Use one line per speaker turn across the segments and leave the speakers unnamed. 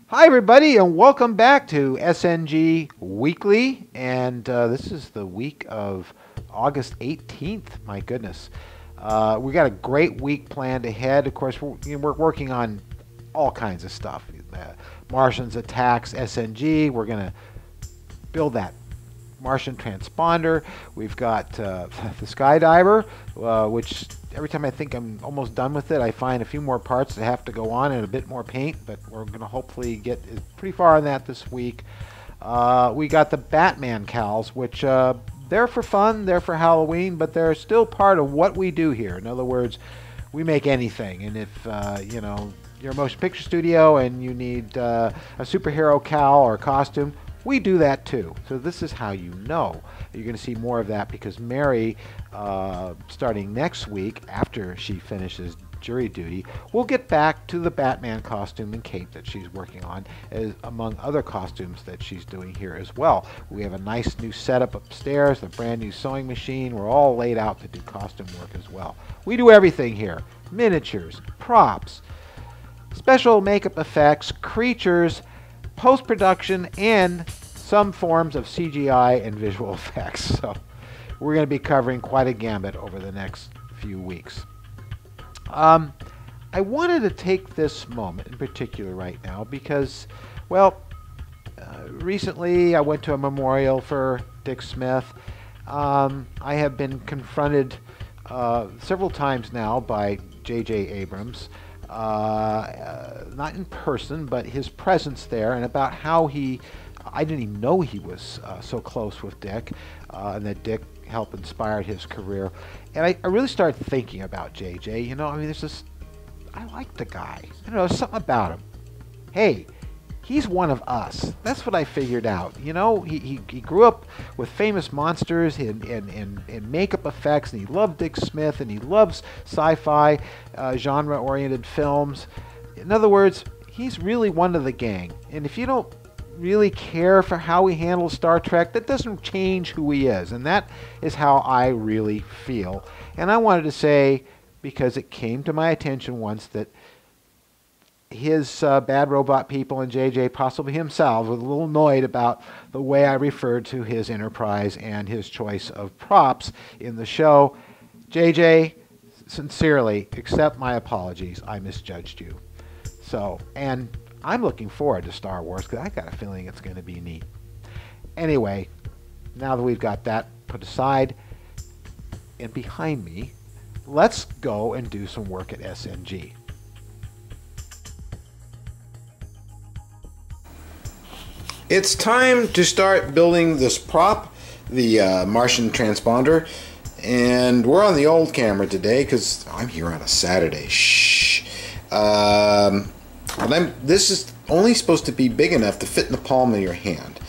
Hi, everybody, and welcome back to SNG Weekly. And this is the week of August 18th. My goodness. We got a great week planned ahead. Of course, we're working on all kinds of stuff. Martians Attack SNG. We're going to build that Martian transponder. We've got the Skydriver, which every time I think I'm almost done with it, I find a few more parts that have to go on and a bit more paint, but we're going to hopefully get pretty far on that this week. We got the Batman cowls, which they're for fun, they're for Halloween, but they're still part of what we do here. In other words, we make anything, and if you're a motion picture studio and you need a superhero cowl or costume, we do that too. So this is how you know. You're going to see more of that because Mary, starting next week after she finishes jury duty, will get back to the Batman costume and cape that she's working on, among other costumes that she's doing here as well. We have a nice new setup upstairs, a brand new sewing machine. We're all laid out to do costume work as well. We do everything here. Miniatures, props, special makeup effects, creatures, post-production, and some forms of CGI and visual effects. So we're going to be covering quite a gambit over the next few weeks. I wanted to take this moment in particular right now because, well, recently I went to a memorial for Dick Smith. I have been confronted several times now by JJ Abrams, not in person, but his presence there, and about how I didn't even know he was so close with Dick, and that Dick helped inspire his career. And I really started thinking about JJ. I like the guy. I don't know, there's something about him. Hey, he's one of us. That's what I figured out. He grew up with famous monsters in makeup effects, and he loved Dick Smith, and he loves sci-fi genre-oriented films. In other words, he's really one of the gang. And if you don't really care for how he handles Star Trek, that doesn't change who he is. And that is how I really feel. And I wanted to say, because it came to my attention once that his Bad Robot people and JJ, possibly himself, was a little annoyed about the way I referred to his Enterprise and his choice of props in the show. JJ, sincerely, accept my apologies. I misjudged you. And I'm looking forward to Star Wars because I got a feeling it's going to be neat. Anyway, now that we've got that put aside and behind me, let's go and do some work at SNG.
It's time to start building this prop, the Martian transponder, and we're on the old camera today because I'm here on a Saturday. Shh. This is only supposed to be big enough to fit in the palm of your hand.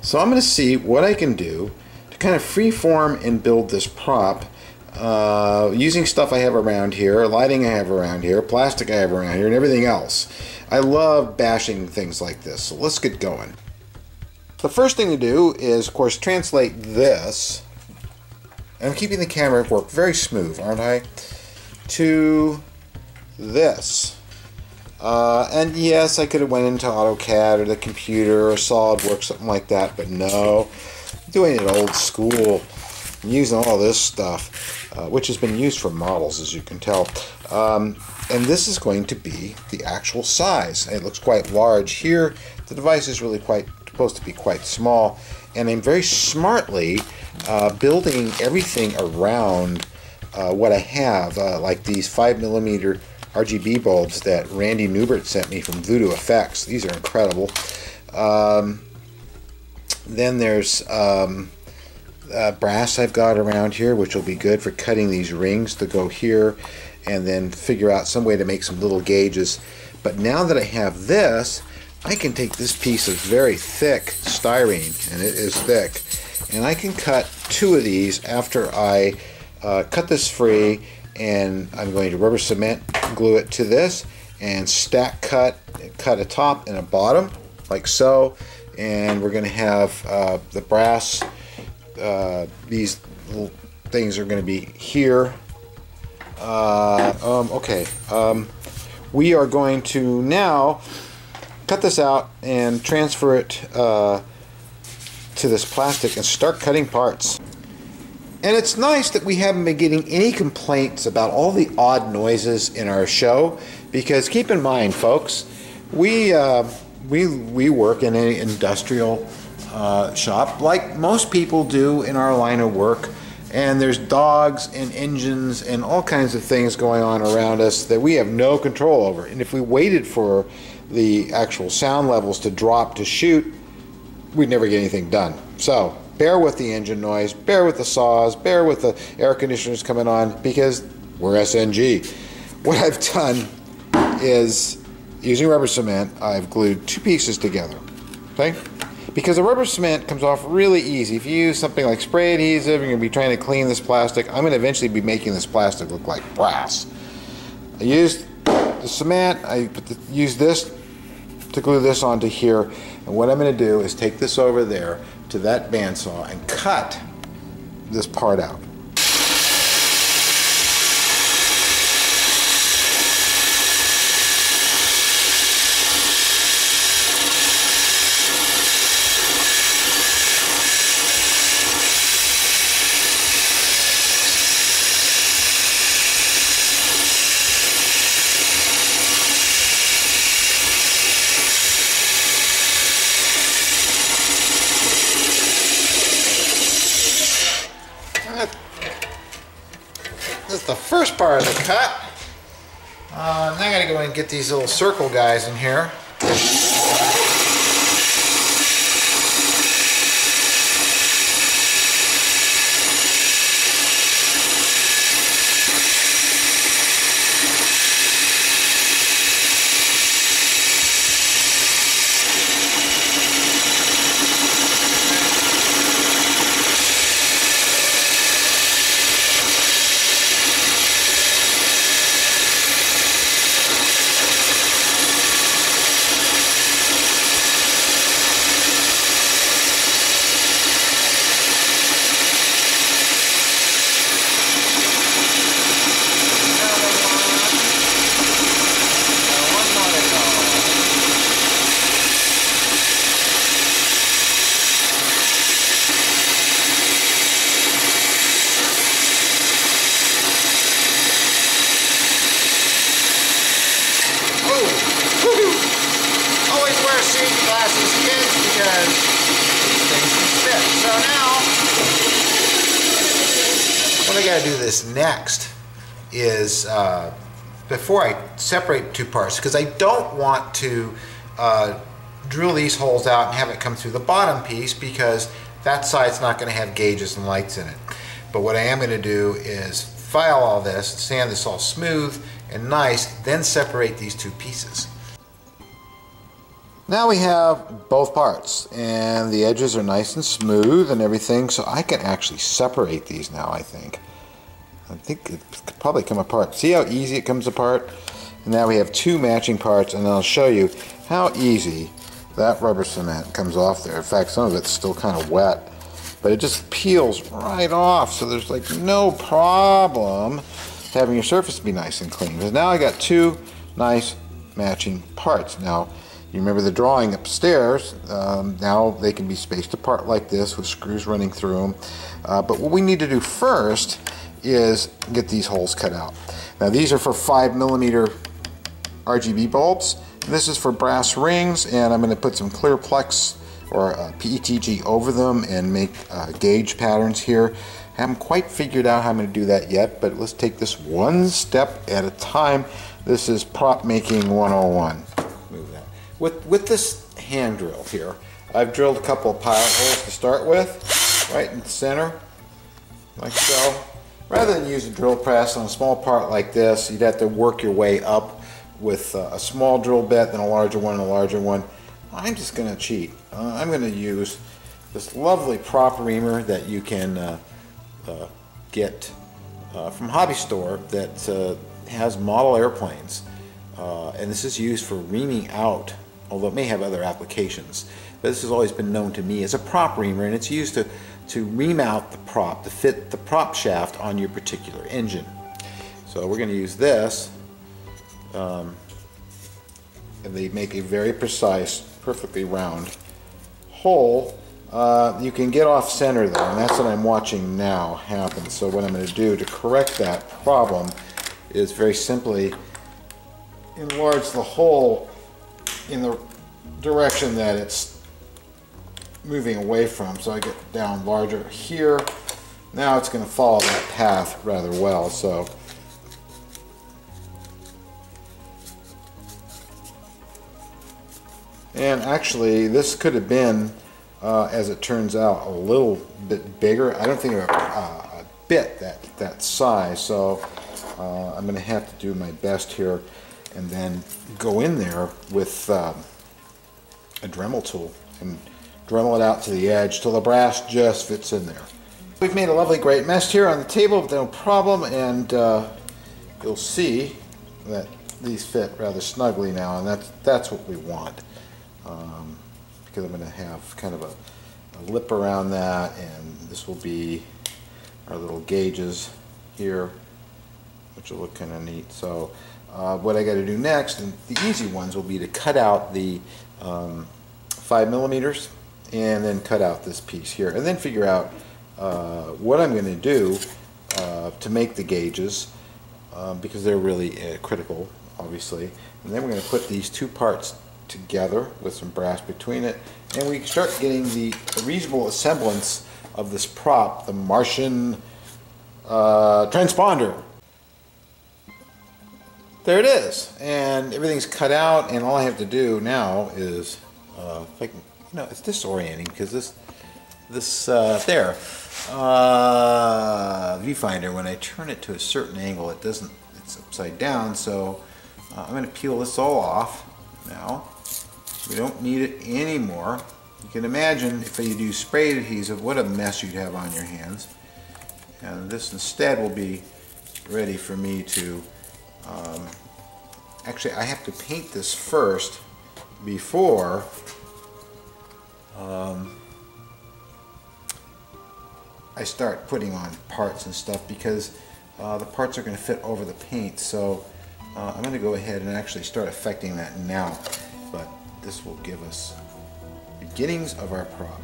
So I'm going to see what I can do to kind of freeform and build this prop using stuff I have around here, lighting I have around here, plastic I have around here, and everything else. I love bashing things like this, so let's get going. The first thing to do is, of course, translate this, and I'm keeping the camera work very smooth, aren't I, to this. And yes, I could have went into AutoCAD or the computer or SolidWorks, something like that, but no, I'm doing it old school. I'm using all this stuff, which has been used for models, as you can tell. And this is going to be the actual size. It looks quite large here. The device is really supposed to be quite small, and I'm very smartly building everything around what I have, like these 5mm RGB bulbs that Randy Newbert sent me from Voodoo Effects. These are incredible. Then there's brass I've got around here, which will be good for cutting these rings to go here, and then figure out some way to make some little gauges. But now that I have this, I can take this piece of very thick styrene, and it is thick, and I can cut two of these after I cut this free, and I'm going to rubber cement glue it to this and stack cut a top and a bottom like so, and we're going to have the brass, these little things are going to be here. We are going to now cut this out and transfer it to this plastic and start cutting parts. And it's nice that we haven't been getting any complaints about all the odd noises in our show, because keep in mind, folks, we work in an industrial shop like most people do in our line of work, and there's dogs and engines and all kinds of things going on around us that we have no control over. And if we waited for the actual sound levels to drop to shoot, we'd never get anything done. So bear with the engine noise, bear with the saws, bear with the air conditioners coming on, because we're SNG. What I've done is, using rubber cement, I've glued two pieces together, okay? Because the rubber cement comes off really easy. If you use something like spray adhesive, you're going to be trying to clean this plastic. I'm going to eventually be making this plastic look like brass. I used the cement, I used this to glue this onto here, and what I'm going to do is take this over there to that bandsaw and cut this part out. That's the first part of the cut. Now I gotta go and get these little circle guys in here. What I gotta do this next is, before I separate two parts, because I don't want to drill these holes out and have it come through the bottom piece, because that side's not going to have gauges and lights in it. But what I am going to do is file all this, sand this all smooth and nice, then separate these two pieces. Now we have both parts, and the edges are nice and smooth and everything, so I can actually separate these now, I think. It could probably come apart. See how easy it comes apart? And now we have two matching parts, and I'll show you how easy that rubber cement comes off there. In fact, some of it's still kind of wet, but it just peels right off, so there's like no problem having your surface be nice and clean. Because now I got two nice matching parts. Now, you remember the drawing upstairs, now they can be spaced apart like this with screws running through them. But what we need to do first is get these holes cut out. Now these are for 5mm RGB bulbs. And this is for brass rings, and I'm going to put some clear Plex or PETG over them and make gauge patterns here. I haven't quite figured out how I'm going to do that yet, but let's take this one step at a time. This is prop making 101. Move that. With this hand drill here, I've drilled a couple of pilot holes to start with, right in the center, like so. Rather than use a drill press on a small part like this, you'd have to work your way up with a small drill bit, then a larger one, and a larger one. I'm just going to cheat. I'm going to use this lovely prop reamer that you can get from Hobby Store that has model airplanes. And this is used for reaming out, although it may have other applications. But this has always been known to me as a prop reamer, and it's used to ream out the prop, to fit the prop shaft on your particular engine. So we're going to use this and they make a very precise, perfectly round hole. You can get off center though, and that's what I'm watching now happen. So what I'm going to do to correct that problem is very simply enlarge the hole in the direction that it's moving away from. So I get down larger here. Now it's going to follow that path rather well. So and actually this could have been as it turns out, a little bit bigger. I don't think a bit that size, so I'm going to have to do my best here and then go in there with a Dremel tool and Dremel it out to the edge till the brass just fits in there. We've made a lovely great mess here on the table with no problem, and you'll see that these fit rather snugly now, and that's what we want. Because I'm going to have kind of a lip around that, and this will be our little gauges here, which will look kind of neat. So what I got to do next, and the easy ones, will be to cut out the 5mm and then cut out this piece here, and then figure out what I'm going to do to make the gauges, because they're really critical, obviously. And then we're going to put these two parts together with some brass between it, and we start getting the reasonable semblance of this prop, the Martian transponder. There it is, and everything's cut out, and all I have to do now is, if I can, it's disorienting because this viewfinder, when I turn it to a certain angle, it's upside down. So I'm going to peel this all off now. We don't need it anymore. You can imagine if you do sprayed adhesive, what a mess you'd have on your hands. And this instead will be ready for me to, actually I have to paint this first before I start putting on parts and stuff, because the parts are going to fit over the paint. So I'm going to go ahead and actually start affecting that now. But this will give us beginnings of our prop.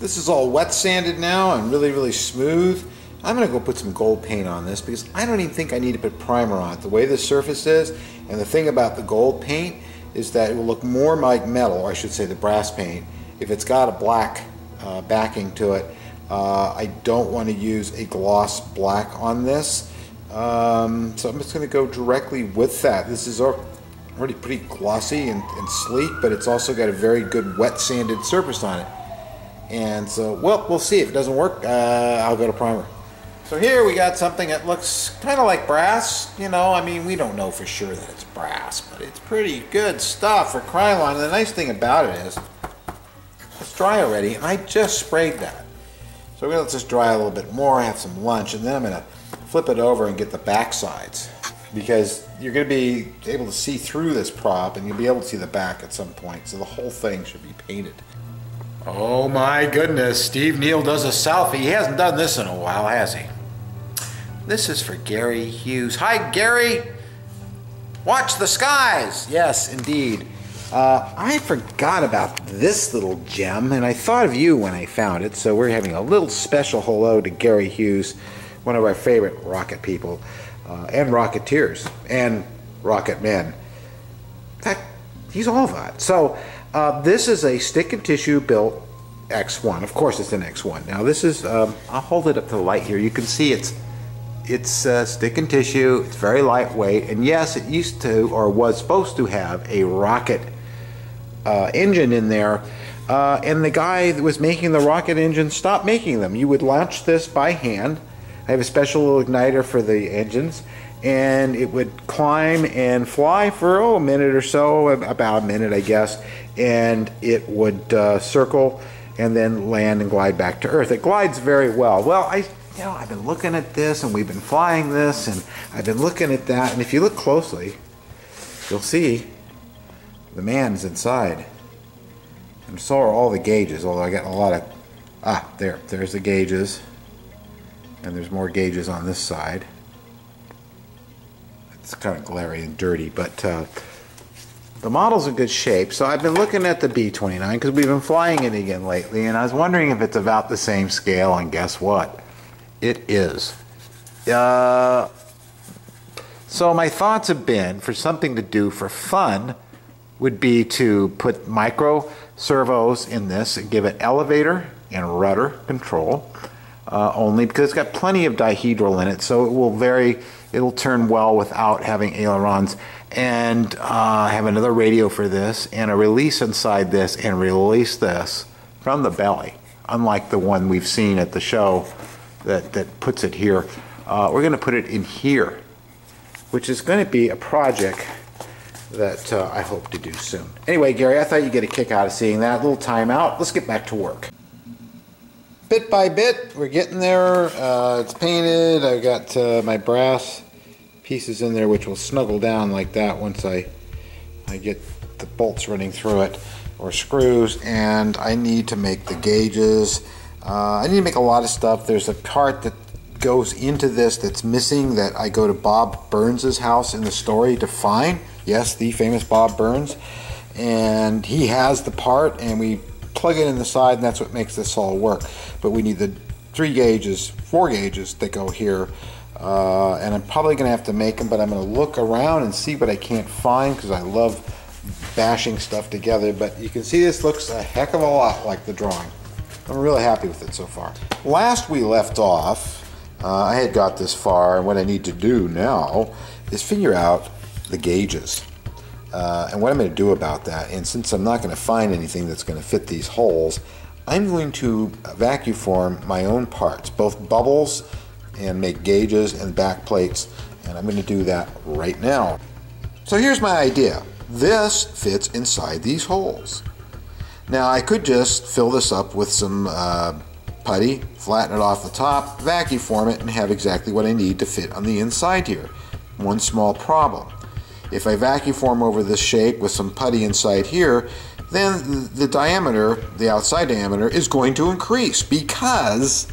This is all wet sanded now and really smooth. I'm going to go put some gold paint on this because I don't even think I need to put primer on it. The way this surface is, and the thing about the gold paint is that it will look more like metal, or I should say the brass paint, if it's got a black backing to it. I don't want to use a gloss black on this. So I'm just going to go directly with that. This is already pretty glossy and sleek, but it's also got a very good wet sanded surface on it. And so, well, we'll see. If it doesn't work, I'll go to primer. So here we got something that looks kind of like brass. I mean, we don't know for sure that it's brass, but it's pretty good stuff for Krylon. And the nice thing about it is, it's dry already, and I just sprayed that. So we're going to let this dry a little bit more, have some lunch, and then I'm going to flip it over and get the back sides, because you're going to be able to see through this prop, and you'll be able to see the back at some point. So the whole thing should be painted. Oh my goodness, Steve Neill does a selfie. He hasn't done this in a while, has he? This is for Gary Hughes. Hi, Gary. Watch the skies. Yes, indeed. I forgot about this little gem, and I thought of you when I found it, so we're having a little special hello to Gary Hughes, one of our favorite rocket people, and rocketeers, and rocket men. In fact, he's all of that. So this is a stick and tissue built X1. Of course it's an X1. Now this is, I'll hold it up to the light here. You can see it's stick and tissue. It's very lightweight, and yes, it used to, or was supposed to have, a rocket engine in there, and the guy that was making the rocket engine stopped making them. You would launch this by hand. I have a special little igniter for the engines, and it would climb and fly for a minute or so, about a minute I guess, and it would circle and then land and glide back to Earth. It glides very well. Well, I've been looking at this, and we've been flying this, and I've been looking at that, and if you look closely, you'll see the man's inside. And so are all the gauges, although I got a lot of, there's the gauges, and there's more gauges on this side. it's kind of glary and dirty, but the model's in good shape. So I've been looking at the B-29 because we've been flying it again lately, and I was wondering if it's about the same scale, and guess what? It is. So my thoughts have been, for something to do for fun, would be to put micro servos in this and give it elevator and rudder control only, because it's got plenty of dihedral in it, so it will it'll turn well without having ailerons, and have another radio for this, and a release inside this, and release this from the belly, unlike the one we've seen at the show that puts it here. We're going to put it in here, which is going to be a project that I hope to do soon. Anyway, Gary, I thought you'd get a kick out of seeing that. A little time out. Let's get back to work. Bit by bit, we're getting there. It's painted. I've got my brass pieces in there, which will snuggle down like that once I get the bolts running through it, or screws, and I need to make the gauges. I need to make a lot of stuff. There's a part that goes into this that's missing that I go to Bob Burns' house in the story to find. Yes, the famous Bob Burns. And he has the part, and we plug it in the side, and that's what makes this all work. But we need the 4 gauges that go here. And I'm probably going to have to make them, but I'm going to look around and see what I can't find, because I love bashing stuff together. But you can see this looks a heck of a lot like the drawing. I'm really happy with it so far. Last we left off, I had got this far, and what I need to do now is figure out the gauges and what I'm going to do about that. And since I'm not going to find anything that's going to fit these holes, I'm going to vacuum form my own parts, both bubbles, and make gauges and back plates, and I'm going to do that right now. So here's my idea. This fits inside these holes. Now I could just fill this up with some putty, flatten it off the top, vacuum form it, and have exactly what I need to fit on the inside here. One small problem. If I vacuum form over this shape with some putty inside here, then the diameter, the outside diameter, is going to increase, because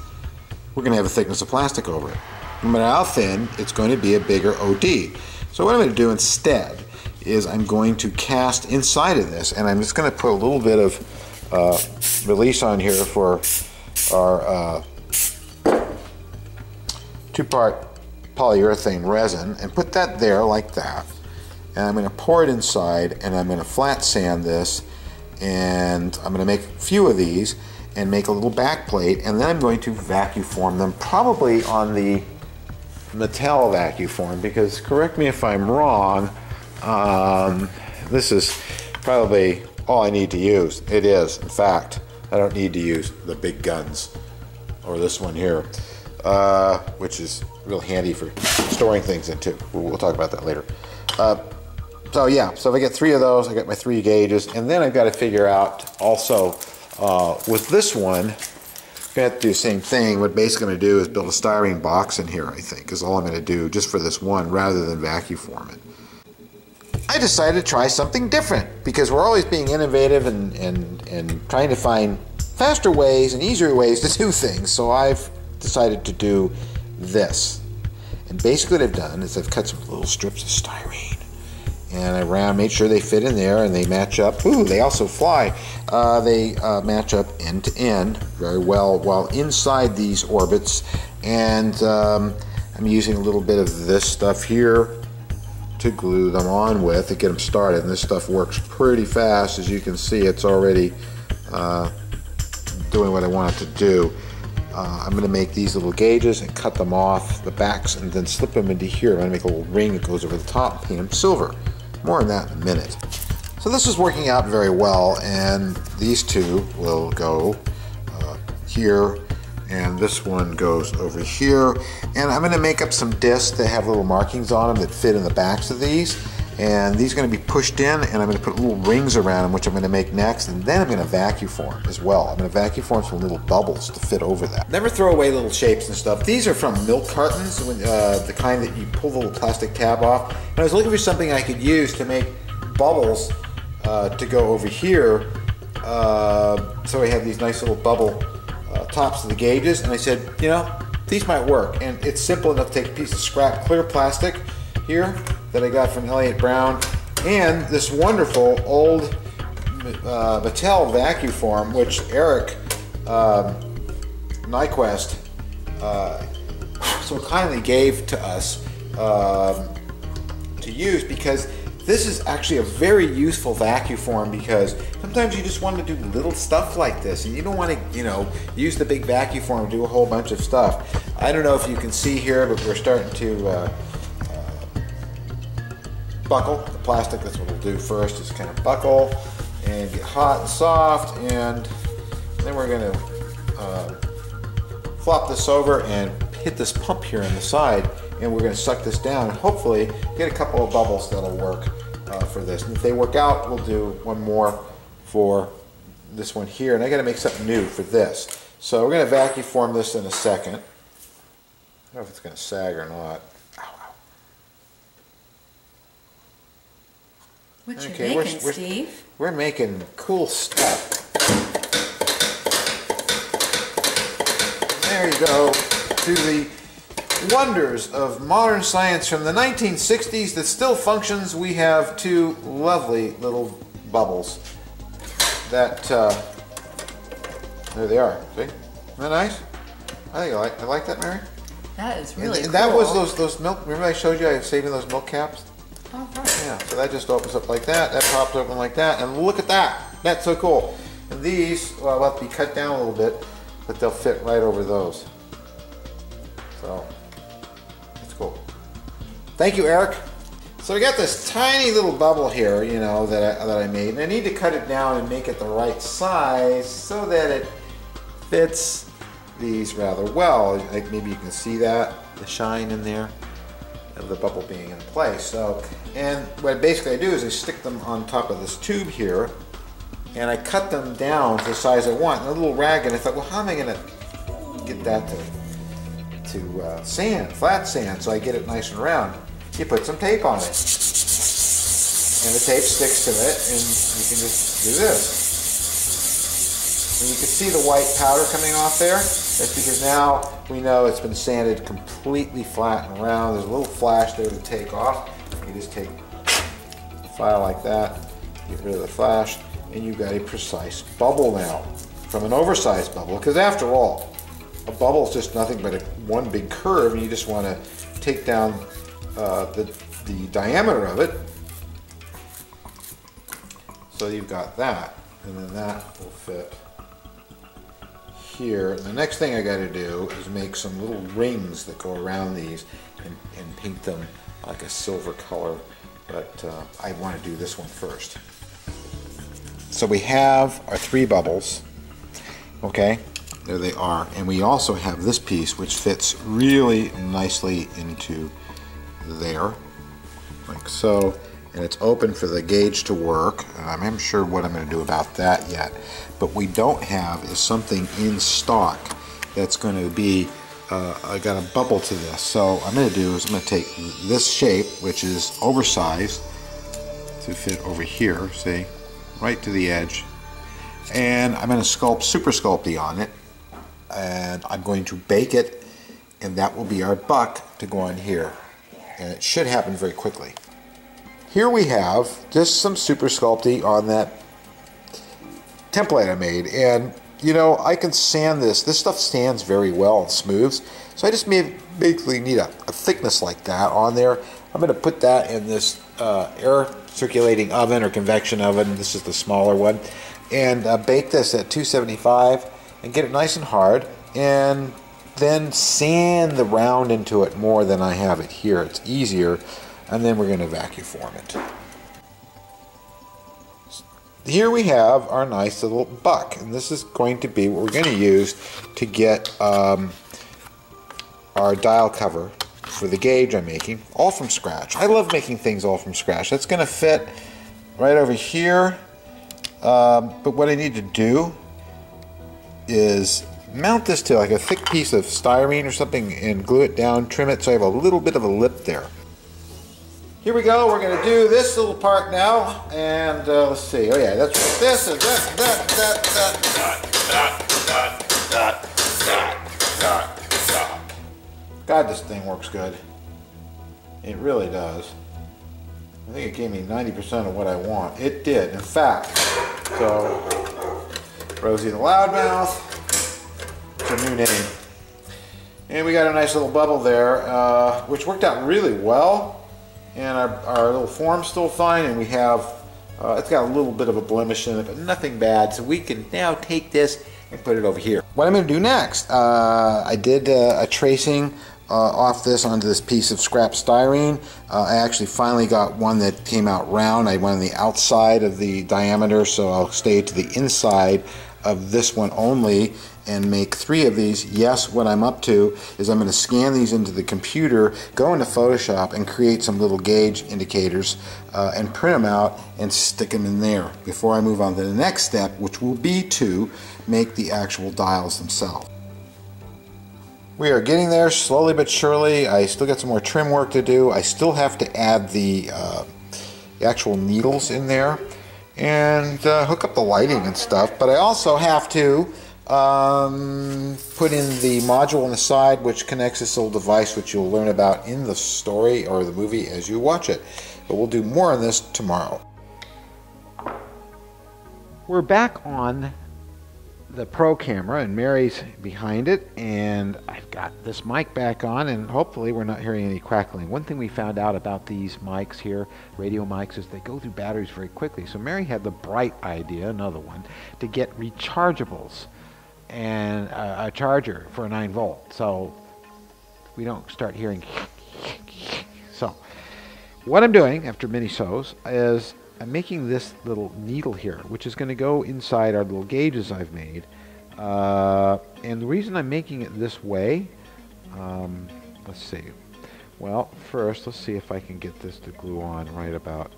we're going to have a thickness of plastic over it. No matter how thin, it's going to be a bigger OD. So what I'm going to do instead is I'm going to cast inside of this, and I'm just going to put a little bit of release on here for our 2-part polyurethane resin, and put that there like that. And I'm going to pour it inside, and I'm going to flat sand this, and I'm going to make a few of these and make a little back plate, and then I'm going to vacuum form them, probably on the Mattel vacuum form, because, correct me if I'm wrong, this is probably all I need to use. It is, in fact. I don't need to use the big guns, or this one here, which is real handy for storing things into. We'll talk about that later. So yeah, so if I get 3 of those, I got my 3 gauges, and then I've got to figure out also with this one, I'm going to have to do the same thing. What basically going to do is build a styrene box in here, I think, is all I'm going to do just for this one, rather than vacuum form it. I decided to try something different, because we're always being innovative and trying to find faster ways and easier ways to do things. So I've decided to do this. And basically what I've done is I've cut some little strips of styrene, and I made sure they fit in there and they match up. Ooh, they also fly. They match up end to end very well while inside these orbits. And I'm using a little bit of this stuff here to glue them on with to get them started. And this stuff works pretty fast. As you can see, it's already doing what I want it to do. I'm going to make these little gauges and cut them off the backs and then slip them into here. I'm going to make a little ring that goes over the top and paint them silver. More on that in a minute. So this is working out very well, and these two will go here, and this one goes over here. And I'm going to make up some discs that have little markings on them that fit in the backs of these. And these are going to be pushed in, and I'm going to put little rings around them, which I'm going to make next, and then I'm going to vacuum form as well. I'm going to vacuum form some little bubbles to fit over that. Never throw away little shapes and stuff. These are from milk cartons, the kind that you pull the little plastic tab off. And I was looking for something I could use to make bubbles to go over here. So I have these nice little bubble tops of the gauges, and I said, you know, these might work. And it's simple enough to take a piece of scrap clear plastic here, that I got from Elliott Brown, and this wonderful old Mattel vacuum form, which Eric Nyquist so kindly gave to us to use, because this is actually a very useful vacuum form, because sometimes you just want to do little stuff like this and you don't want to, you know, use the big vacuum form to do a whole bunch of stuff. I don't know if you can see here, but we're starting to buckle the plastic. That's what we'll do first, is kind of buckle and get hot and soft, and then we're going to flop this over and hit this pump here on the side, and we're going to suck this down and hopefully get a couple of bubbles that'll work for this. And if they work out, we'll do one more for this one here, and I got to make something new for this. So we're going to vacuum form this in a second. I don't know if it's going to sag or not. Ow, ow.
What you making, Steve?
We're making cool stuff. There you go, to the wonders of modern science from the 1960s that still functions. We have two lovely little bubbles that, there they are, see? Isn't that nice? I like that, Mary?
That is really cool.
And that was those milk, remember I showed you I was saving those milk caps?
Oh, right.
Yeah, so that just opens up like that, that pops open like that, and look at that! That's so cool. And these, well, will have to be cut down a little bit, but they'll fit right over those. So, that's cool. Thank you, Eric. So I got this tiny little bubble here, you know, that I made, and I need to cut it down and make it the right size so that it fits these rather well. Like maybe you can see that, the shine in there of the bubble being in place. So, and what basically I do is I stick them on top of this tube here, and I cut them down to the size I want. And a little rag, and I thought, well, how am I going to get that to sand, flat sand, so I get it nice and round? You put some tape on it, and the tape sticks to it, and you can just do this. And you can see the white powder coming off there. That's because now we know it's been sanded completely flat and round. There's a little flash there to take off. You just take a file like that, get rid of the flash, and you've got a precise bubble now from an oversized bubble. Because after all, a bubble is just nothing but one big curve, and you just want to take down the diameter of it. So you've got that, and then that will fit here. And the next thing I got to do is make some little rings that go around these and paint them like a silver color, but I want to do this one first. So we have our three bubbles, okay, there they are, and we also have this piece which fits really nicely into there, like so, and it's open for the gauge to work. I'm not sure what I'm going to do about that yet, but we don't have is something in stock that's going to be I got a bubble to this. So what I'm going to do is I'm going to take this shape, which is oversized to fit over here, see, right to the edge, and I'm going to sculpt Super Sculpey on it, and I'm going to bake it, and that will be our buck to go on here, and it should happen very quickly. Here we have just some Super Sculpey on that template I made, and you know, I can sand this. This stuff sands very well and smooths, so I just basically need a thickness like that on there. I'm going to put that in this air circulating oven or convection oven. This is the smaller one, and bake this at 275 and get it nice and hard, and then sand the round into it more than I have it here. It's easier, and then we're going to vacuum form it. Here we have our nice little buck, and this is going to be what we're going to use to get our dial cover for the gauge I'm making, all from scratch. I love making things all from scratch. That's going to fit right over here, but what I need to do is mount this to like a thick piece of styrene or something and glue it down, trim it so I have a little bit of a lip there. Here we go, we're going to do this little part now, and let's see, oh yeah, that's what this is, God, this thing works good. It really does. I think it gave me 90% of what I want. It did, in fact. So, Rosie the Loudmouth, it's a new name. And we got a nice little bubble there, which worked out really well. And our little form's still fine, and we have, it's got a little bit of a blemish in it, but nothing bad. So we can now take this and put it over here. What I'm going to do next, I did a tracing off this onto this piece of scrap styrene. I actually finally got one that came out round. I went on the outside of the diameter, so I'll stay to the inside of this one only and make 3 of these. Yes, what I'm up to is I'm going to scan these into the computer, go into Photoshop and create some little gauge indicators and print them out and stick them in there before I move on to the next step, which will be to make the actual dials themselves. We are getting there slowly but surely. I still got some more trim work to do. I still have to add the actual needles in there and hook up the lighting and stuff, but I also have to put in the module on the side which connects this little device, which you'll learn about in the story or the movie as you watch it. But we'll do more on this tomorrow.
We're back on the Pro camera, and Mary's behind it, and I've got this mic back on, and hopefully we're not hearing any crackling. One thing we found out about these mics here, radio mics, is they go through batteries very quickly. So Mary had the bright idea, another one, to get rechargeables and a charger for a 9-volt, so we don't start hearing. So what I'm doing after many sews is I'm making this little needle here, which is going to go inside our little gauges I've made. And the reason I'm making it this way, let's see. Well, first, let's see if I can get this to glue on right about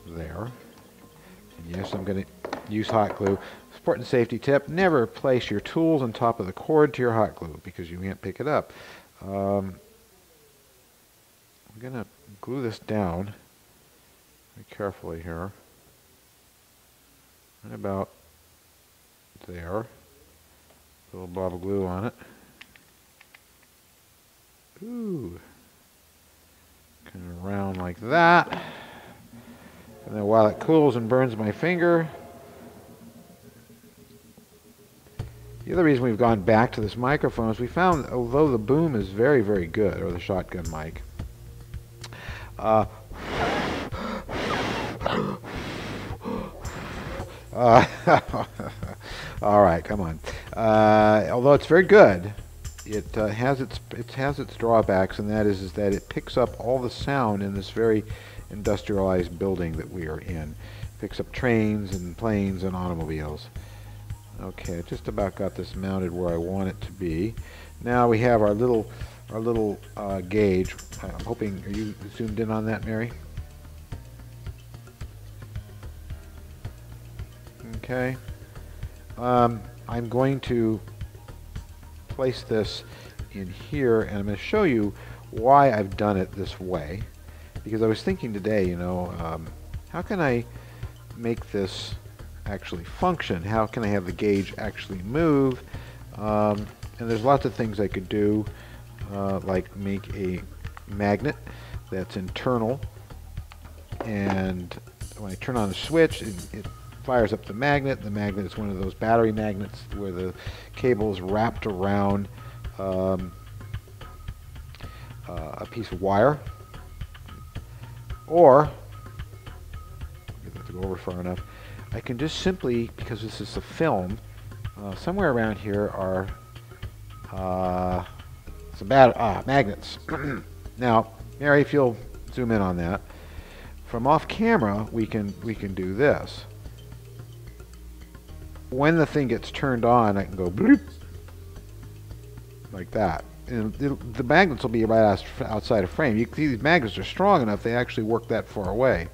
there. And yes, I'm going to use hot glue. Important safety tip, never place your tools on top of the cord to your hot glue because you can't pick it up. I'm going to glue this down very carefully here, right about there. A little blob of glue on it. Ooh, kind of round like that. And then while it cools and burns my finger, the other reason we've gone back to this microphone is we found, although the boom is very, very good, or the shotgun mic, all right, come on. Although it's very good, it has its drawbacks, and that is that it picks up all the sound in this very industrialized building that we are in. It picks up trains and planes and automobiles. Okay, just about got this mounted where I want it to be. Now we have our little gauge. I'm hoping, are you zoomed in on that, Mary? Okay. I'm going to place this in here, and I'm going to show you why I've done it this way. Because I was thinking today, you know, how can I make this actually function? How can I have the gauge actually move? And there's lots of things I could do, like make a magnet that's internal, and when I turn on the switch, it fires up the magnet. The magnet is one of those battery magnets where the cable is wrapped around a piece of wire. Or, get that to go over far enough, I can just simply, because this is a film, somewhere around here are some magnets. Now, Mary, if you'll zoom in on that, from off camera we can do this. When the thing gets turned on, I can go bloop, like that. And the magnets will be right outside of frame. You can see these magnets are strong enough, they actually work that far away.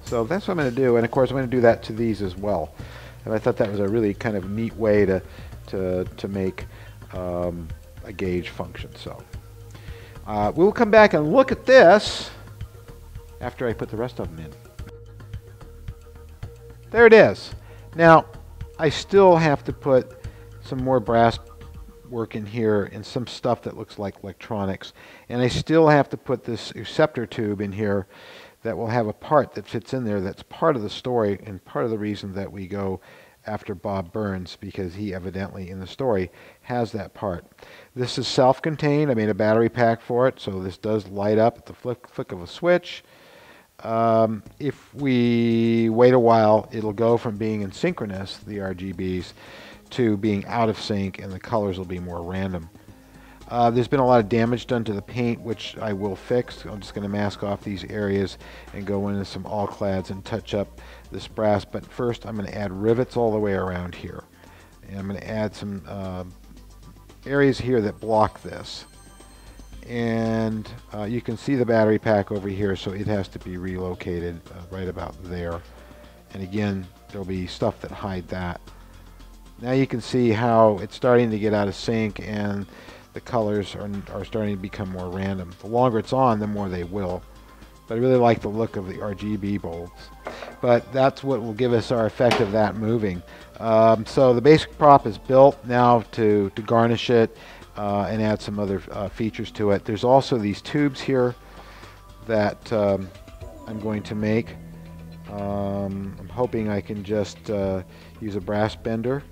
So that's what I'm going to do, and of course I'm going to do that to these as well. And I thought that was a really kind of neat way to make a gauge function. So we'll come back and look at this after I put the rest of them in. There it is. Now, I still have to put some more brass work in here and some stuff that looks like electronics. And I still have to put this receptor tube in here that will have a part that fits in there that's part of the story and part of the reason that we go after Bob Burns, because he evidently in the story has that part. This is self-contained. I made a battery pack for it, so this does light up at the flick of a switch. If we wait a while, it'll go from being in synchronous, the RGBs, to being out of sync, and the colors will be more random. There's been a lot of damage done to the paint, which I will fix. I'm just going to mask off these areas and go into some all-clads and touch up this brass. But first, I'm going to add rivets all the way around here. And I'm going to add some areas here that block this. And you can see the battery pack over here, so it has to be relocated right about there. And again, there'll be stuff that hide that. Now you can see how it's starting to get out of sync, and the colors are starting to become more random. The longer it's on, the more they will. But I really like the look of the RGB bulbs. But that's what will give us our effect of that moving. So the basic prop is built. Now to garnish it and add some other features to it. There's also these tubes here that I'm going to make. I'm hoping I can just use a brass bender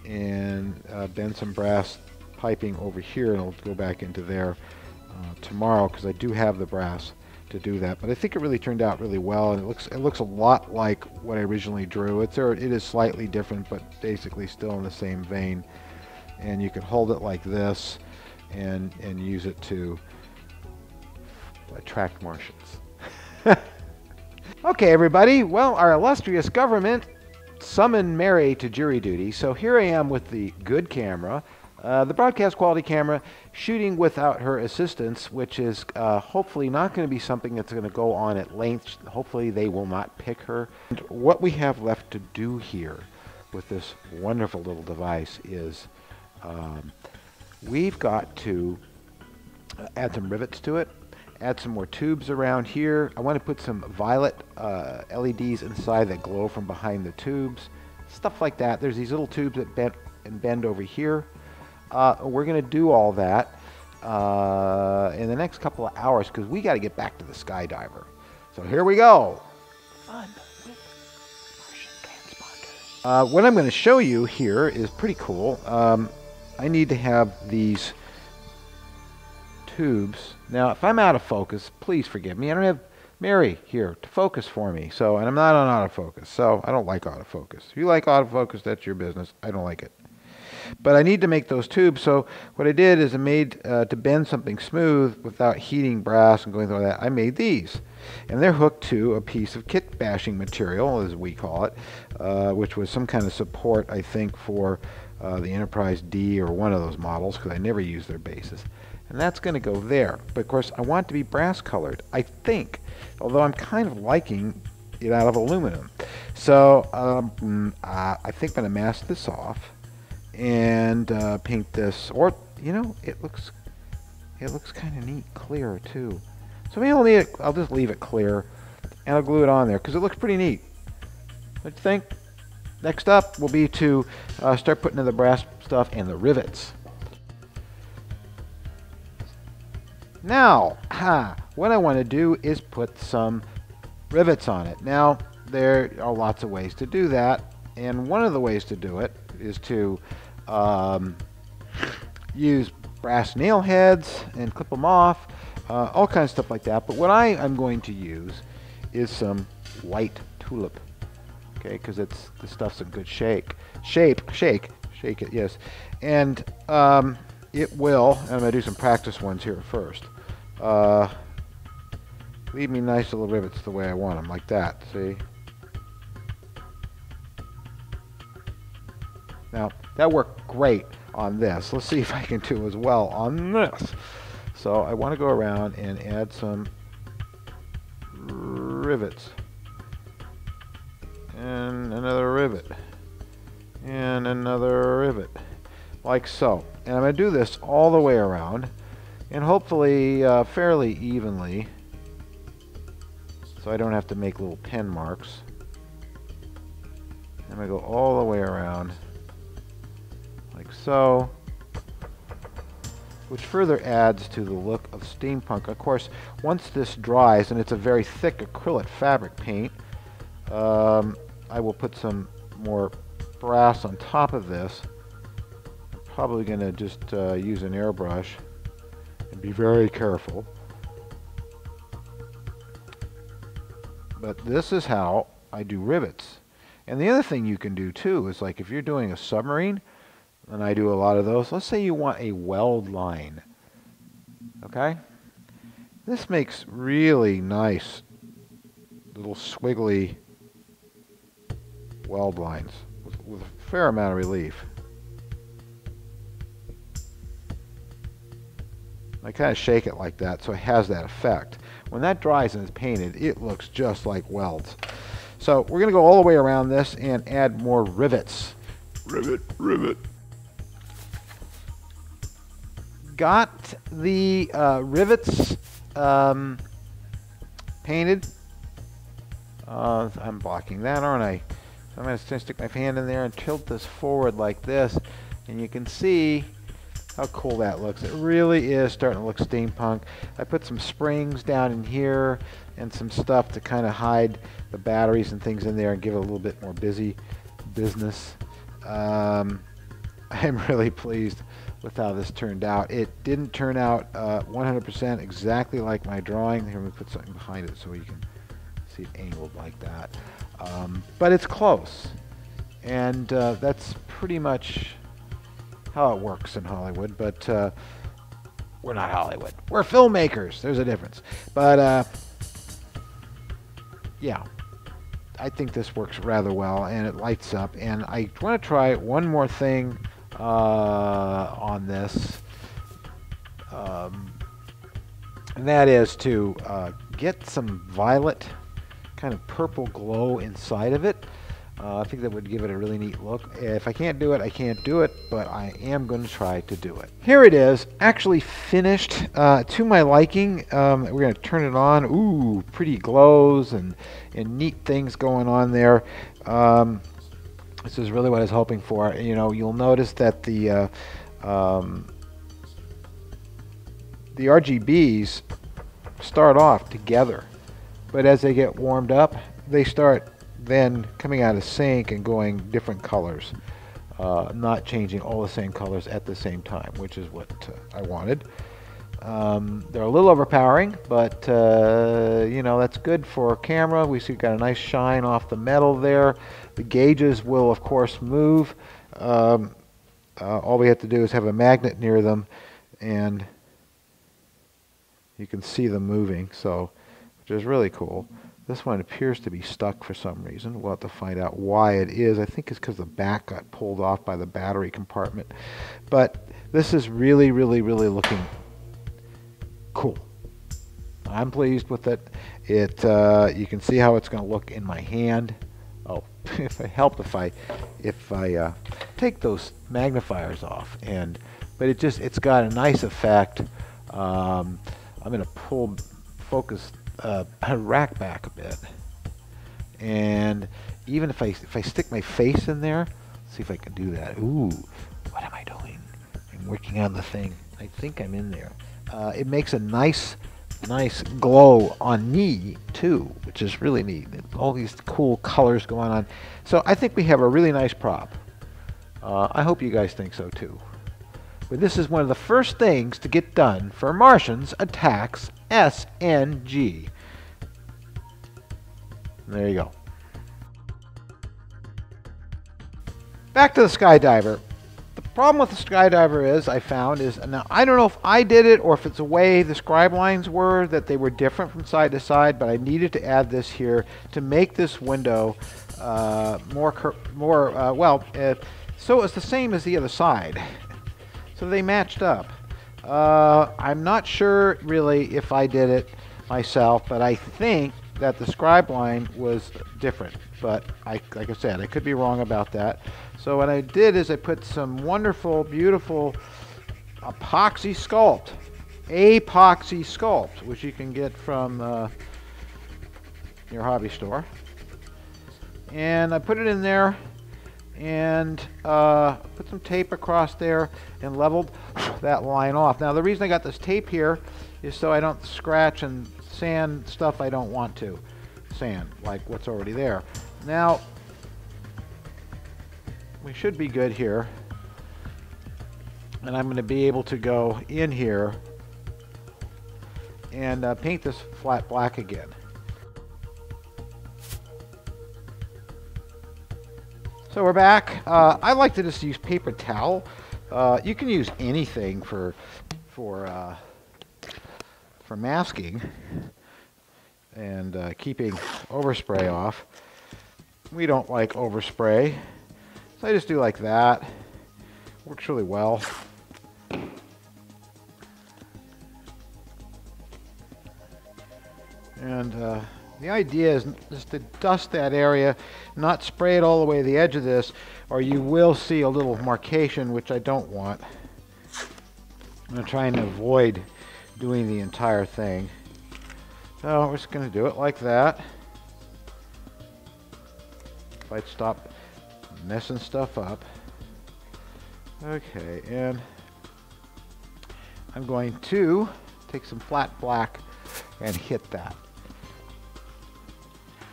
and bend some brass piping over here, and it'll go back into there tomorrow, because I do have the brass to do that. But I think it really turned out really well, and it looks a lot like what I originally drew. It is slightly different, but basically still in the same vein. And you can hold it like this and use it to attract Martians. Okay, everybody. Well, our illustrious government summoned Mary to jury duty, so here I am with the good camera, the broadcast quality camera, shooting without her assistance, which is hopefully not going to be something that's going to go on at length. Hopefully they will not pick her. And what we have left to do here with this wonderful little device is we've got to add some rivets to it, add some more tubes around here. I want to put some violet LEDs inside that glow from behind the tubes, stuff like that. There's these little tubes that bend over here. We're going to do all that in the next couple of hours, because we got to get back to the Skydriver. So here we go. Fun with Martian transponders. What I'm going to show you here is pretty cool. I need to have these tubes. Now, if I'm out of focus, please forgive me. I don't have Mary here to focus for me, and I'm not on autofocus, so I don't like autofocus. If you like autofocus, that's your business. I don't like it. But I need to make those tubes, so what I did is I made, to bend something smooth without heating brass and going through all that, I made these. And they're hooked to a piece of kit bashing material, as we call it, which was some kind of support, I think, for the Enterprise D or one of those models, because I never use their bases. And that's going to go there. But of course, I want it to be brass colored, I think, although I'm kind of liking it out of aluminum. So I think I'm going to mask this off and paint this, or you know, it looks kind of neat, clear too. So maybe I'll just leave it clear, and I'll glue it on there because it looks pretty neat. What do you think? Next up will be to start putting in the brass stuff and the rivets. Now, what I want to do is put some rivets on it. Now, there are lots of ways to do that, and one of the ways to do it is to use brass nail heads and clip them off, all kinds of stuff like that. But what I am going to use is some white tulip, okay, because the stuff's in good shake it, yes. And it will, and I'm going to do some practice ones here first. Leave me nice little rivets the way I want them, like that, see? Now, that worked great on this. Let's see if I can do as well on this. So I want to go around and add some rivets. And another rivet. And another rivet. Like so. And I'm going to do this all the way around, and hopefully fairly evenly, so I don't have to make little pen marks. I'm going to go all the way around, like so. which further adds to the look of steampunk. Of course, once this dries, and it's a very thick acrylic fabric paint, I will put some more brass on top of this. I'm probably going to just use an airbrush and be very careful. But this is how I do rivets. And the other thing you can do too is, like, if you're doing a submarine, and I do a lot of those, let's say you want a weld line. Okay? This makes really nice little squiggly weld lines with a fair amount of relief. I kind of shake it like that so it has that effect. When that dries and is painted, it looks just like welds. So we're going to go all the way around this and add more rivets. Rivet, rivet. Got the rivets painted. I'm blocking that, aren't I? So I'm going to stick my hand in there and tilt this forward like this, and you can see how cool that looks. It really is starting to look steampunk. I put some springs down in here and some stuff to kind of hide the batteries and things in there and give it a little bit more business. I'm really pleased with how this turned out. It didn't turn out 100% exactly like my drawing. Here, let me put something behind it so you can see it angled like that. But it's close. And that's pretty much how it works in Hollywood. But we're not Hollywood. We're filmmakers. There's a difference. But yeah, I think this works rather well, and it lights up. And I want to try one more thing on this, and that is to get some violet kind of purple glow inside of it. I think that would give it a really neat look. If I can't do it, I can't do it, but I am going to try to do it. Here it is, actually finished to my liking. We're going to turn it on. Ooh, pretty glows and neat things going on there. This is really what I was hoping for. You know, you'll notice that the RGBs start off together, but as they get warmed up, they start then coming out of sync and going different colors, not changing all the same colors at the same time, which is what I wanted. They're a little overpowering, but you know, that's good for camera. We see got a nice shine off the metal there. The gauges will of course move. All we have to do is have a magnet near them and you can see them moving, so, which is really cool. This one appears to be stuck for some reason. We'll have to find out why it is. I think it's because the back got pulled off by the battery compartment. But this is really, really, really looking cool. I'm pleased with it. You can see how it's going to look in my hand. Oh, if it helped if I take those magnifiers off, but it's got a nice effect. I'm going to focus rack back a bit, and even if I stick my face in there, let's see if I can do that. Ooh, what am I doing? I'm working on the thing. I think I'm in there. It makes a nice glow on me too, which is really neat. All these cool colors going on. So I think we have a really nice prop. I hope you guys think so too. But this is one of the first things to get done for Martians Attack SNG. There you go. Back to the Skydriver. The problem with the Skydriver is, I found, is, now I don't know if I did it or if it's the way the scribe lines were, that they were different from side to side, but I needed to add this here to make this window so it's the same as the other side. So they matched up. I'm not sure really if I did it myself, but I think that the scribe line was different. But like I said, I could be wrong about that. So what I did is I put some wonderful, beautiful epoxy sculpt, which you can get from your hobby store. And I put it in there, and put some tape across there and leveled that line off. Now the reason I got this tape here is so I don't scratch and sand stuff I don't want to sand, like what's already there. Now we should be good here, and I'm going to be able to go in here and paint this flat black again. So we're back. I like to just use paper towel. You can use anything for masking and keeping overspray off. We don't like overspray, so I just do like that. Works really well. And the idea is just to dust that area, not spray it all the way to the edge of this, or you will see a little marcation, which I don't want. I'm trying to avoid doing the entire thing. So we're just going to do it like that. If I'd stop messing stuff up. Okay, and I'm going to take some flat black and hit that.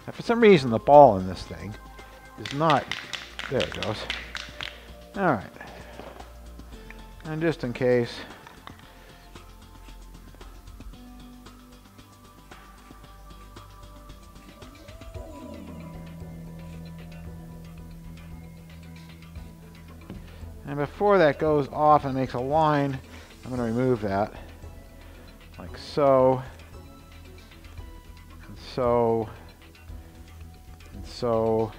Now, for some reason, the ball in this thing is not... There it goes. All right. And just in case... And before that goes off and makes a line, I'm going to remove that. Like so. And so. And so.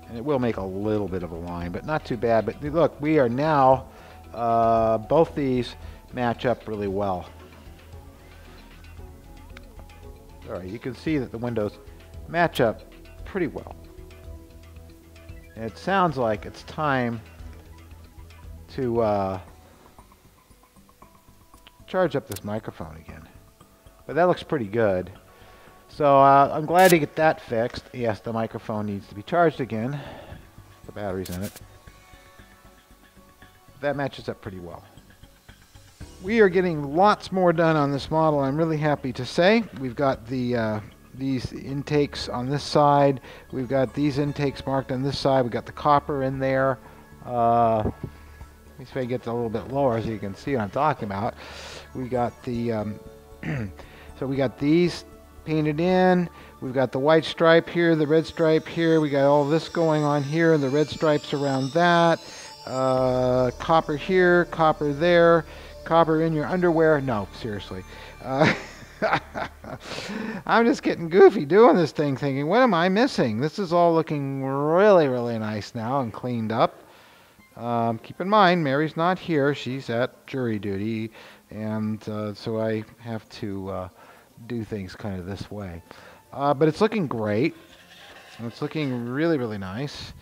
And it will make a little bit of a line, but not too bad. But look, we are now, both these match up really well. All right, you can see that the windows match up pretty well. And it sounds like it's time to charge up this microphone again. But that looks pretty good. So I'm glad to get that fixed. Yes, the microphone needs to be charged again. The battery's in it. That matches up pretty well. We are getting lots more done on this model, I'm really happy to say. We've got the these intakes on this side. We've got these intakes marked on this side. We've got the copper in there. Let me see if I get a little bit lower so you can see what I'm talking about. We got the so we got these painted in. We've got the white stripe here, the red stripe here. We got all this going on here, and the red stripes around that. Copper here, copper there, copper in your underwear. No, seriously. I'm just getting goofy doing this thing, thinking, what am I missing? This is all looking really, really nice now and cleaned up. Keep in mind, Mary's not here. She's at jury duty, and so I have to do things kind of this way. But it's looking great. It's looking really, really nice.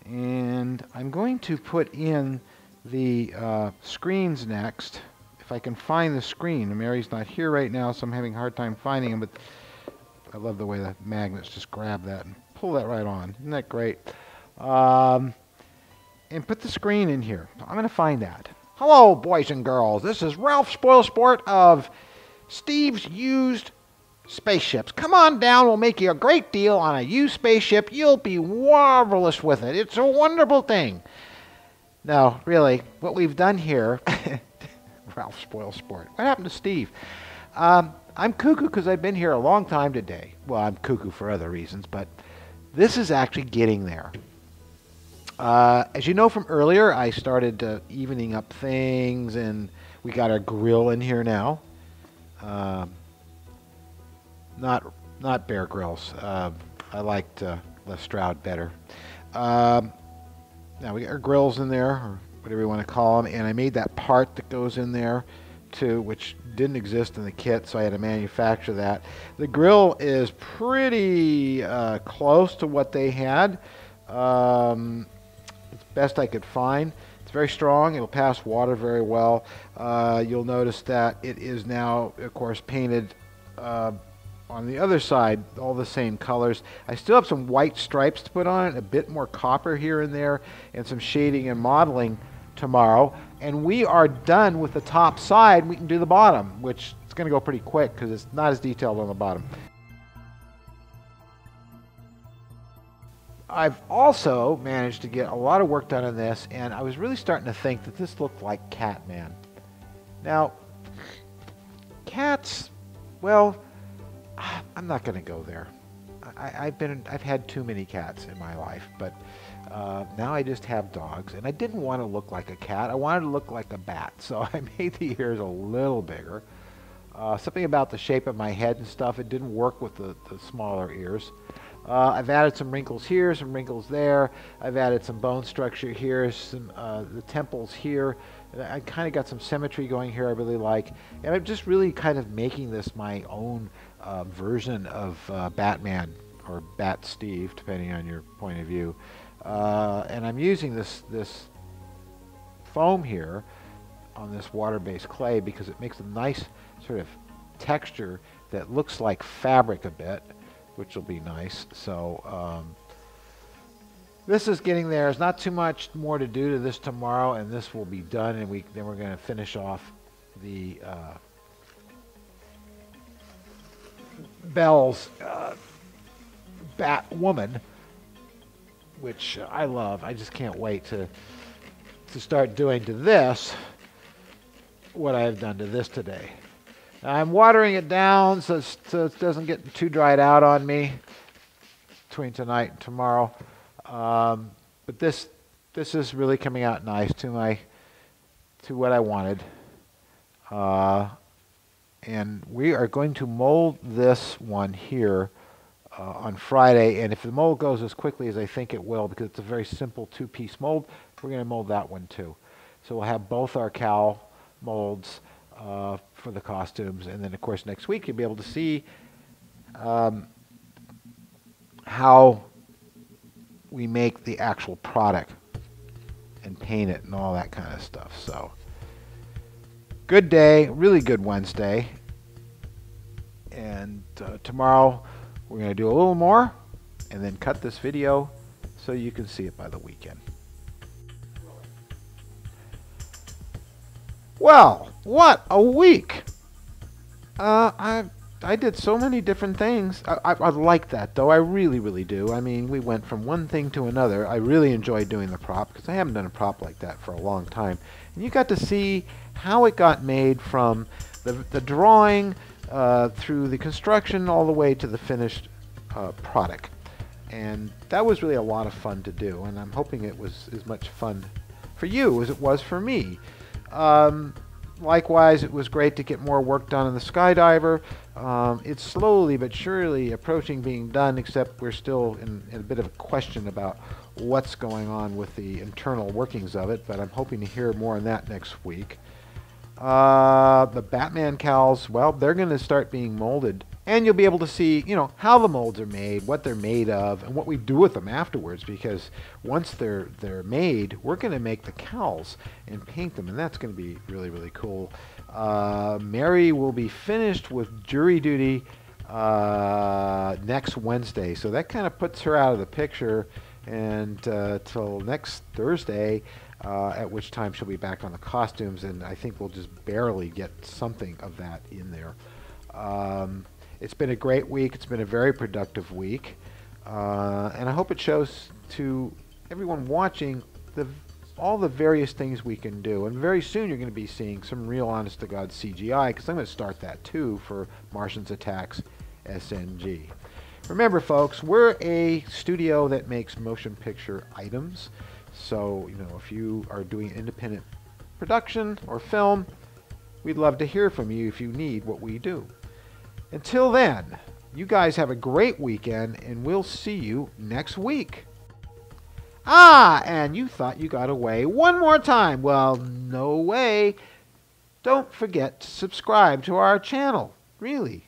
And I'm going to put in the screens next. If I can find the screen. Mary's not here right now, so I'm having a hard time finding them, but I love the way the magnets just grab that and pull that right on. Isn't that great? And put the screen in here. I'm going to find that. Hello, boys and girls. This is Ralph Spoilsport of Steve's Used Spaceships. Come on down. We'll make you a great deal on a used spaceship. You'll be marvelous with it. It's a wonderful thing. No, really, what we've done here... Ralph Spoilsport. What happened to Steve? I'm cuckoo because I've been here a long time today. Well, I'm cuckoo for other reasons, but this is actually getting there. As you know from earlier, I started evening up things, and we got our grill in here now. Not Bear Grylls. I liked Les Stroud better. Now we got our grills in there, or whatever you want to call them, and I made that part that goes in there too, which didn't exist in the kit, so I had to manufacture that. The grill is pretty close to what they had. It's best I could find. It's very strong. It'll pass water very well. You'll notice that it is now, of course, painted on the other side, all the same colors. I still have some white stripes to put on it, a bit more copper here and there, and some shading and modeling tomorrow. And we are done with the top side. We can do the bottom, which is going to go pretty quick because it's not as detailed on the bottom. I've also managed to get a lot of work done on this, and I was really starting to think that this looked like Catman. Now, cats, well, I'm not going to go there. I've had too many cats in my life, but now I just have dogs, and I didn't want to look like a cat. I wanted to look like a bat, so I made the ears a little bigger. Something about the shape of my head and stuff, it didn't work with the smaller ears. I've added some wrinkles here, some wrinkles there. I've added some bone structure here, some the temples here. I kind of got some symmetry going here I really like. And I'm just really kind of making this my own version of Batman, or Bat Steve, depending on your point of view. And I'm using this foam here on this water-based clay because it makes a nice sort of texture that looks like fabric a bit, which will be nice. So this is getting there. There's not too much more to do to this tomorrow, and this will be done, and then we're going to finish off the Belle's Batwoman, which I love. I just can't wait to start doing to this what I've done to this today. I'm watering it down so it doesn't get too dried out on me between tonight and tomorrow. But this is really coming out nice to what I wanted. And we are going to mold this one here on Friday. And if the mold goes as quickly as I think it will, because it's a very simple two-piece mold, we're going to mold that one too. So we'll have both our cowl molds for the costumes, and then of course next week you'll be able to see how we make the actual product and paint it and all that kind of stuff. So good day, really good Wednesday, and tomorrow we're going to do a little more and then cut this video so you can see it by the weekend. Well, what a week! I did so many different things. I like that, though. I really, really do. I mean, we went from one thing to another. I really enjoyed doing the prop, because I haven't done a prop like that for a long time. And you got to see how it got made from the drawing through the construction all the way to the finished product. And that was really a lot of fun to do, and I'm hoping it was as much fun for you as it was for me. Likewise, it was great to get more work done on the Skydriver. It's slowly but surely approaching being done, except we're still in a bit of a question about what's going on with the internal workings of it, but I'm hoping to hear more on that next week. The Batman cowls, well, they're going to start being molded, and you'll be able to see, you know, how the molds are made, what they're made of, and what we do with them afterwards, because once they're made, we're going to make the cowls and paint them, and that's going to be really, really cool. Mary will be finished with jury duty next Wednesday, so that kind of puts her out of the picture, and till next Thursday, at which time she'll be back on the costumes, and I think we'll just barely get something of that in there. It's been a great week. It's been a very productive week, and I hope it shows to everyone watching all the various things we can do. And very soon you're going to be seeing some real honest-to-God CGI, because I'm going to start that too for Martians Attack SNG. Remember, folks, we're a studio that makes motion picture items. So, you know, if you are doing independent production or film, we'd love to hear from you if you need what we do. Until then, you guys have a great weekend, and we'll see you next week. Ah, and you thought you got away one more time. Well, no way. Don't forget to subscribe to our channel. Really.